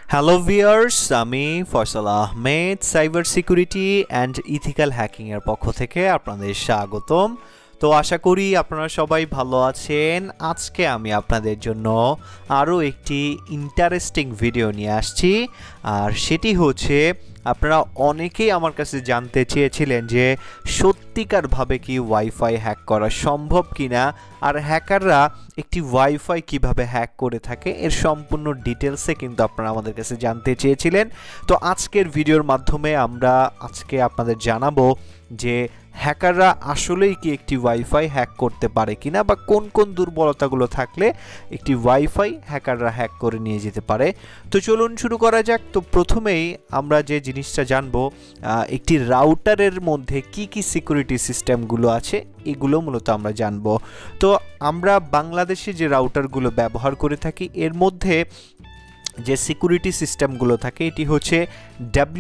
Hello viewers, আমি Faisal Ahmed cyber security and ethical hacking এর পক্ষ থেকে আপনাদের স্বাগতম। তো আশা করি আপনারা সবাই ভালো আছেন। আজকে আমি আপনাদের জন্য আরও একটি ইন্টারেস্টিং ভিডিও নিয়ে আসছি, আর সেটি হচ্ছে আপনারা অনেকেই আমার কাছে জানতে চেয়েছিলেন যে সত্যিকারভাবে কি ওয়াইফাই হ্যাক করা সম্ভব কিনা, আর হ্যাকাররা একটি ওয়াইফাই কিভাবে হ্যাক করে থাকে এর সম্পূর্ণ ডিটেলসে কিন্তু আপনারা আমাদের কাছে জানতে চেয়েছিলেন। তো আজকের ভিডিওর মাধ্যমে আমরা আজকে আপনাদের জানাবো যে হ্যাকাররা আসলেই কি একটি ওয়াইফাই হ্যাক করতে পারে কিনা, বা কোন কোন দুর্বলতাগুলো থাকলে একটি ওয়াইফাই হ্যাকাররা হ্যাক করে নিয়ে যেতে পারে। তো চলুন শুরু করা যাক। তো প্রথমেই আমরা যে জিনিসটা জানবো, একটি রাউটারের মধ্যে কি কি সিকিউরিটি সিস্টেমগুলো আছে এগুলো মূলত আমরা জানবো। তো আমরা বাংলাদেশে যে রাউটারগুলো ব্যবহার করে থাকি এর মধ্যে যে সিকিউরিটি সিস্টেমগুলো থাকে এটি হচ্ছে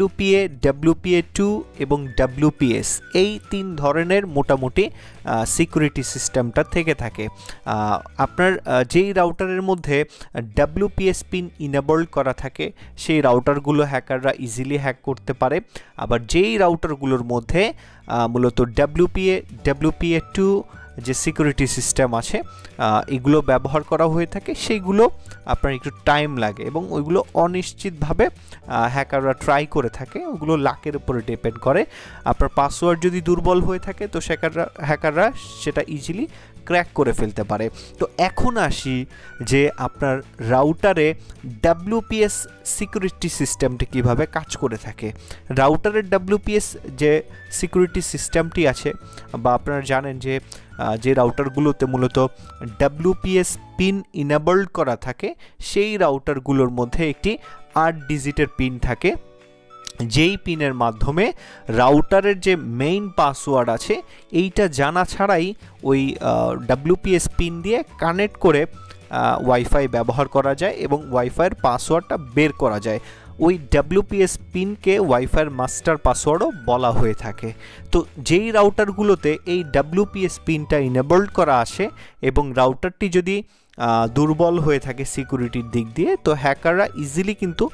WPA, WPA2 এবং WPS। এই তিন ধরনের মোটামুটি সিকিউরিটি সিস্টেমটা থেকে থাকে। আপনার যেই রাউটারের মধ্যে WPS পিন ইনেবল করা থাকে সেই রাউটারগুলো হ্যাকাররা ইজিলি হ্যাক করতে পারে। আবার যেই রাউটারগুলোর মধ্যে মূলত WPA, WPA2 যে সিকিউরিটি সিস্টেম আছে এগুলো ব্যবহার করা হয়ে থাকে সেইগুলো আপনার একটু টাইম লাগে এবং ওইগুলো অনিশ্চিতভাবে হ্যাকাররা ট্রাই করে থাকে। ওগুলো লাকের উপরে ডিপেন্ড করে। আপনার পাসওয়ার্ড যদি দুর্বল হয়ে থাকে তো হ্যাকাররা সেটা ইজিলি ক্র্যাক করে ফেলতে পারে। তো এখন আসি যে আপনার রাউটারে WPS সিকিউরিটি সিস্টেমটি কিভাবে কাজ করে থাকে। রাউটারের WPS যে সিকিউরিটি সিস্টেমটি আছে, বা আপনারা জানেন যে রাউটারগুলোতে মূলত WPS পিন ইনেবলড করা থাকে সেই রাউটারগুলোর মধ্যে একটি 8 ডিজিটের পিন থাকে, যেই পিনের মাধ্যমে রাউটারের যে মেইন পাসওয়ার্ড আছে এইটা জানা ছাড়াই ওই WPS পিন দিয়ে কানেক্ট করে ওয়াইফাই ব্যবহার করা যায় এবং ওয়াইফাইয়ের পাসওয়ার্ডটা বের করা যায়। ওই WPS পিনকে ওয়াইফাইয়ের মাস্টার পাসওয়ার্ডও বলা হয়ে থাকে। তো যেই রাউটারগুলোতে এই WPS পিনটা ইনেবলড করা আসে এবং রাউটারটি যদি দুর্বল হয়ে থাকে সিকিউরিটির দিক দিয়ে, তো হ্যাকাররা ইজিলি কিন্তু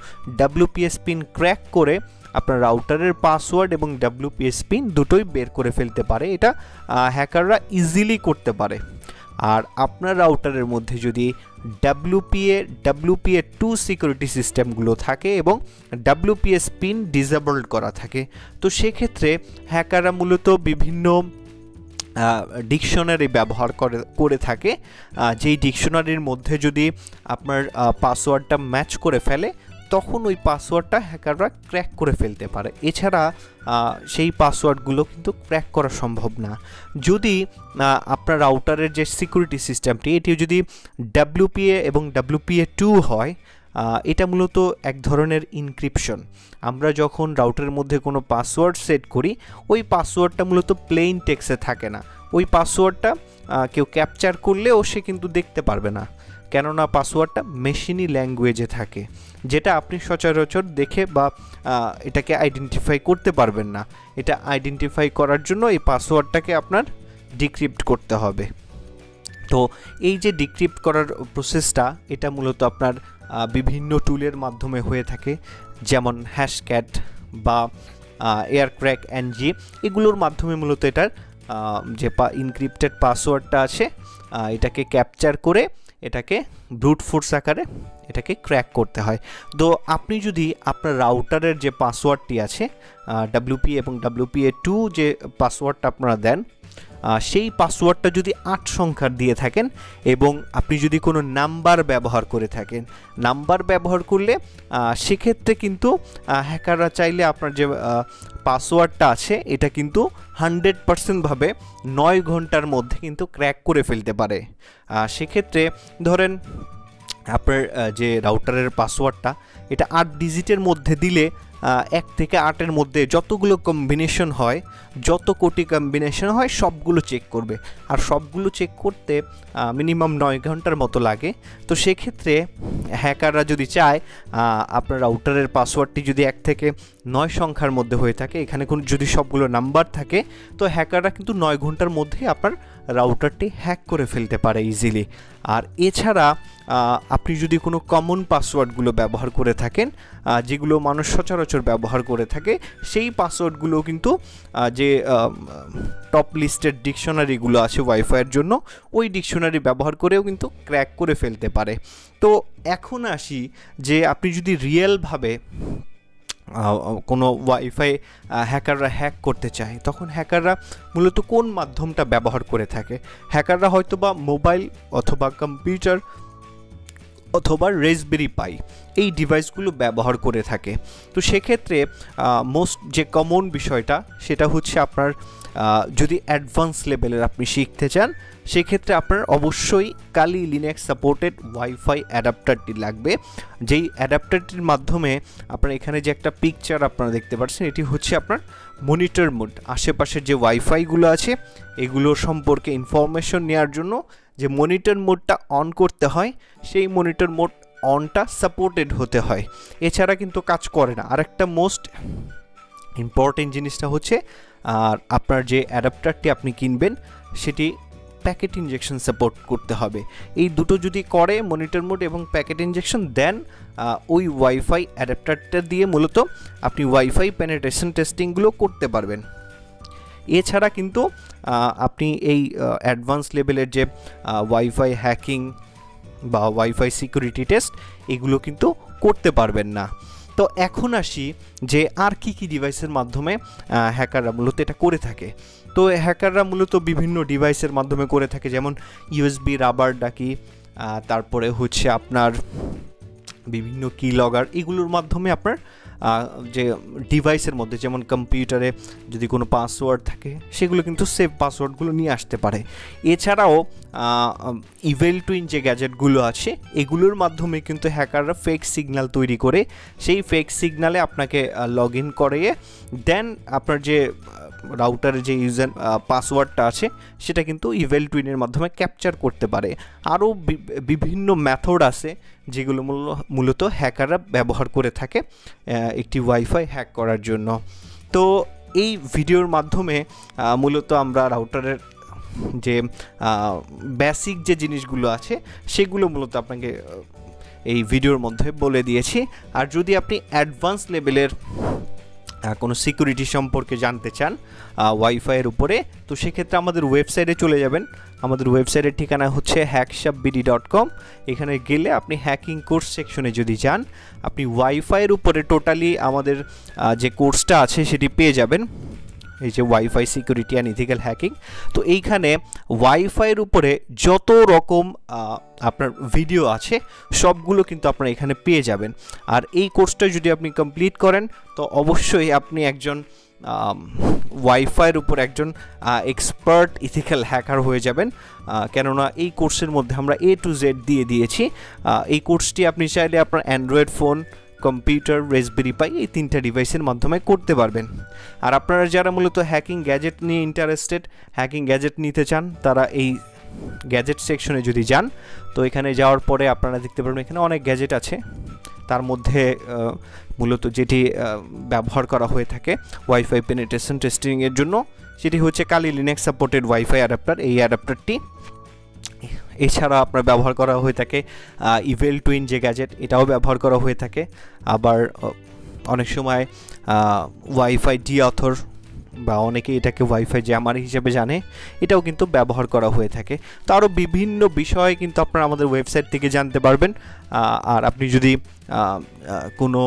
WPS পিন ক্র্যাক করে আপনার রাউটারের পাসওয়ার্ড এবং WPS পিন দুটোই বের করে ফেলতে পারে। এটা হ্যাকাররা ইজিলি করতে পারে। আর আপনার রাউটারের মধ্যে যদি WPA, WPA2 সিকিউরিটি সিস্টেমগুলো থাকে এবং WPS পিন ডিসেবলড করা থাকে, তো সেক্ষেত্রে হ্যাকাররা মূলত বিভিন্ন ডিকশনারি ব্যবহার করে থাকে। যেই ডিকশনারির মধ্যে যদি আপনার পাসওয়ার্ডটা ম্যাচ করে ফেলে তখন ওই পাসওয়ার্ডটা হ্যাকাররা ক্র্যাক করে ফেলতে পারে। এছাড়া সেই পাসওয়ার্ডগুলো কিন্তু ক্র্যাক করা সম্ভব না। যদি আপনার রাউটারের যে সিকিউরিটি সিস্টেমটি এটি যদি WPA এবং WPA2 হয়, এটা মূলত এক ধরনের ইনক্রিপশন। আমরা যখন রাউটারের মধ্যে কোনো পাসওয়ার্ড সেট করি ওই পাসওয়ার্ডটা মূলত প্লেইন টেক্সটে থাকে না। ওই পাসওয়ার্ডটা কেউ ক্যাপচার করলেও সে কিন্তু দেখতে পারবে না, কেননা পাসওয়ার্ডটা মেশিনি ল্যাঙ্গুয়েজে থাকে, যেটা আপনি সচরাচর দেখে বা এটাকে আইডেন্টিফাই করতে পারবেন না। এটা আইডেন্টিফাই করার জন্য এই পাসওয়ার্ডটাকে আপনার ডিক্রিপ্ট করতে হবে। তো এই যে ডিক্রিপ্ট করার প্রসেসটা এটা মূলত আপনার বিভিন্ন টুলের মাধ্যমে হয়ে থাকে, যেমন হ্যাশক্যাট বা এয়ারক্র্যাক NG। এগুলোর মাধ্যমে মূলত এটার যে ইনক্রিপ্টেড পাসওয়ার্ডটা আছে এটাকে ক্যাপচার করে এটাকে ব্রুট ফোর্স আকারে এটাকে ক্র্যাক করতে হয়। তো আপনি যদি আপনার রাউটারের যে পাসওয়ার্ডটি আছে WPA এবং WPA2 যে পাসওয়ার্ডটা আপনারা দেন সেই পাসওয়ার্ডটা যদি 8 সংখ্যার দিয়ে থাকেন এবং আপনি যদি কোনো নাম্বার ব্যবহার করে থাকেন, নাম্বার ব্যবহার করলে সেক্ষেত্রে কিন্তু হ্যাকাররা চাইলে আপনার যে পাসওয়ার্ডটা আছে এটা কিন্তু 100% ভাবে 9 ঘন্টার মধ্যে কিন্তু ক্র্যাক করে ফেলতে পারে। সেক্ষেত্রে ধরেন আপনার যে রাউটারের পাসওয়ার্ডটা এটা 8 ডিজিটের মধ্যে দিলে 1 থেকে 8-এর মধ্যে যতগুলো কম্বিনেশন হয়, যত কোটি কম্বিনেশন হয় সবগুলো চেক করবে, আর সবগুলো চেক করতে মিনিমাম 9 ঘন্টার মতো লাগে। তো সেক্ষেত্রে হ্যাকাররা যদি চায় আপনার রাউটারের পাসওয়ার্ডটি যদি 1 থেকে 9 সংখ্যার মধ্যে হয়ে থাকে, এখানে যদি সবগুলো নাম্বার থাকে, তো হ্যাকাররা কিন্তু 9 ঘন্টার মধ্যে আপনার রাউটারটি হ্যাক করে ফেলতে পারে ইজিলি। আর এছাড়া আপনি যদি কোনো কমন পাসওয়ার্ডগুলো ব্যবহার করে থাকেন, যেগুলো মানুষ সচরাচর ব্যবহার করে থাকে, সেই পাসওয়ার্ডগুলো কিন্তু যে টপ লিস্টেড ডিকশনারিগুলো আছে ওয়াইফাইয়ের জন্য, ওই ডিকশনারি ব্যবহার করেও কিন্তু ক্র্যাক করে ফেলতে পারে। তো এখন আসি যে আপনি যদি রিয়েলভাবে কোনো ওয়াইফাই হ্যাকাররা হ্যাক করতে চায়, তখন হ্যাকাররা মূলত কোন মাধ্যমটা ব্যবহার করে থাকে? হ্যাকাররা হয়তো বা মোবাইল অথবা কম্পিউটার অথবা রেসবেরি পাই এই ডিভাইসগুলো ব্যবহার করে থাকে। তো সেক্ষেত্রে মোস্ট যে কমন বিষয়টা সেটা হচ্ছে আপনার যদি অ্যাডভান্স লেভেলের আপনি শিখতে চান, সেক্ষেত্রে আপনার অবশ্যই কালি লিনাক্স সাপোর্টেড ওয়াইফাই অ্যাডাপ্টারটি লাগবে। যেই অ্যাডাপ্টারটির মাধ্যমে আপনার এখানে যে একটা পিকচার আপনারা দেখতে পাচ্ছেন, এটি হচ্ছে আপনার মনিটর মোড। আশেপাশের যে ওয়াইফাইগুলো আছে এগুলোর সম্পর্কে ইনফরমেশন নেওয়ার জন্য যে মনিটর মোডটা অন করতে হয়, সেই মনিটর মোড অনটা সাপোর্টেড হতে হয়, এছাড়া কিন্তু কাজ করে না। আর একটা মোস্ট ইম্পর্টেন্ট জিনিসটা হচ্ছে আর আপনার যে অ্যাডাপ্টারটি আপনি কিনবেন সেটি প্যাকেট ইনজেকশন সাপোর্ট করতে হবে। এই দুটো যদি করে, মনিটর মোড এবং প্যাকেট ইনজেকশন, দেন ওই ওয়াইফাই অ্যাডাপ্টারটা দিয়ে মূলত আপনি ওয়াইফাই পেনিট্রেশন টেস্টিংগুলো করতে পারবেন। এছাড়া কিন্তু আপনি এই অ্যাডভান্স লেভেলের যে ওয়াইফাই হ্যাকিং বা ওয়াইফাই সিকিউরিটি টেস্ট এগুলো কিন্তু করতে পারবেন না। তো এখন আসি যে আর কি ডিভাইসের মাধ্যমে হ্যাকাররা মূলত এটা করে থাকে। তো হ্যাকাররা মূলত বিভিন্ন ডিভাইসের মাধ্যমে করে থাকে, যেমন ইউএসবি, রাবার, ডাকি, তারপরে হচ্ছে আপনার বিভিন্ন কি লগগার, এগুলোর মাধ্যমে আপনার যে ডিভাইসের মধ্যে, যেমন কম্পিউটারে যদি কোনো পাসওয়ার্ড থাকে সেগুলো কিন্তু সেভ পাসওয়ার্ডগুলো নিয়ে আসতে পারে। এছাড়াও ইভেল টুইন যে গ্যাজেটগুলো আছে এগুলোর মাধ্যমে কিন্তু হ্যাকাররা ফেক সিগন্যাল তৈরি করে, সেই ফেক সিগন্যালে আপনাকে লগ ইন করিয়ে দেন আপনার যে রাউটারের যে ইউজার পাসওয়ার্ডটা আছে সেটা কিন্তু ইভেল টুইনের মাধ্যমে ক্যাপচার করতে পারে। আরও বিভিন্ন মেথড আছে যেগুলো মূলত হ্যাকাররা ব্যবহার করে থাকে একটি ওয়াইফাই হ্যাক করার জন্য। তো এই ভিডিওর মাধ্যমে মূলত আমরা রাউটারের যে বেসিক যে জিনিসগুলো আছে সেগুলো মূলত আপনাকে এই ভিডিওর মধ্যে বলে দিয়েছি। আর যদি আপনি অ্যাডভান্স লেভেলের কোনো সিকিউরিটি সম্পর্কে জানতে চান ওয়াইফাইয়ের উপরে, তো সেক্ষেত্রে আমাদের ওয়েবসাইটে চলে যাবেন। আমাদের ওয়েবসাইটের ঠিকানা হচ্ছে hackshopbd.com। এখানে গেলে আপনি হ্যাকিং কোর্স সেকশনে যদি যান, আপনি ওয়াইফাইয়ের উপরে টোটালি আমাদের যে কোর্সটা আছে সেটি পেয়ে যাবেন, এই যে wifi security and ethical hacking. তো এইখানে ওয়াইফাইয়ের উপরে যত রকম আপনার ভিডিও আছে সবগুলো কিন্তু আপনারা এখানে পেয়ে যাবেন। আর এই কোর্সটা যদি আপনি কমপ্লিট করেন তো অবশ্যই আপনি একজন ওয়াইফাইয়ের উপর একজন এক্সপার্ট ইথিক্যাল হ্যাকার হয়ে যাবেন, কেননা এই কোর্সের মধ্যে আমরা A to Z দিয়ে দিয়েছি। এই কোর্সটি আপনি চাইলে আপনার অ্যান্ড্রয়েড ফোন, কম্পিউটার, রেসবেরি পাই এই তিনটা ডিভাইসের মাধ্যমে করতে পারবেন। আর আপনারা যারা মূলত হ্যাকিং গ্যাজেট নিয়ে ইন্টারেস্টেড, হ্যাকিং গ্যাজেট নিতে চান, তারা এই গ্যাজেট সেকশনে যদি যান, তো এখানে যাওয়ার পরে আপনারা দেখতে পারবেন এখানে অনেক গ্যাজেট আছে। তার মধ্যে মূলত যেটি ব্যবহার করা হয়ে থাকে ওয়াইফাই পেনিট্রেশন টেস্টিংয়ের জন্য সেটি হচ্ছে কালি লিনাক্স সাপোর্টেড ওয়াইফাই অ্যাডাপ্টার। এই অ্যাডাপ্টারটি এছাড়া আপনার ব্যবহার করা হয়ে থাকে ইভেল টুইন যে গ্যাজেট, এটাও ব্যবহার করা হয়ে থাকে। আবার অনেক সময় ওয়াইফাই ডি অথর বা অনেকে এটাকে ওয়াইফাই জ্যামার হিসেবে জানে, এটাও কিন্তু ব্যবহার করা হয়ে থাকে। তো আরও বিভিন্ন বিষয় কিন্তু আপনারা আমাদের ওয়েবসাইট থেকে জানতে পারবেন। আর আপনি যদি কোনো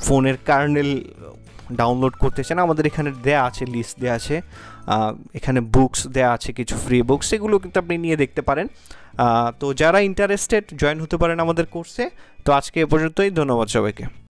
ফোনের কার্নেল ডাউনলোড করতে চান, আমাদের এখানে দেয়া আছে, লিস্ট দেওয়া আছে, এখানে বুকস দেওয়া আছে, কিছু ফ্রি বুকস, সেগুলো কিন্তু আপনি নিয়ে দেখতে পারেন। তো যারা ইন্টারেস্টেড জয়েন হতে পারেন আমাদের কোর্সে। তো আজকে এ পর্যন্তই, ধন্যবাদ সবাইকে।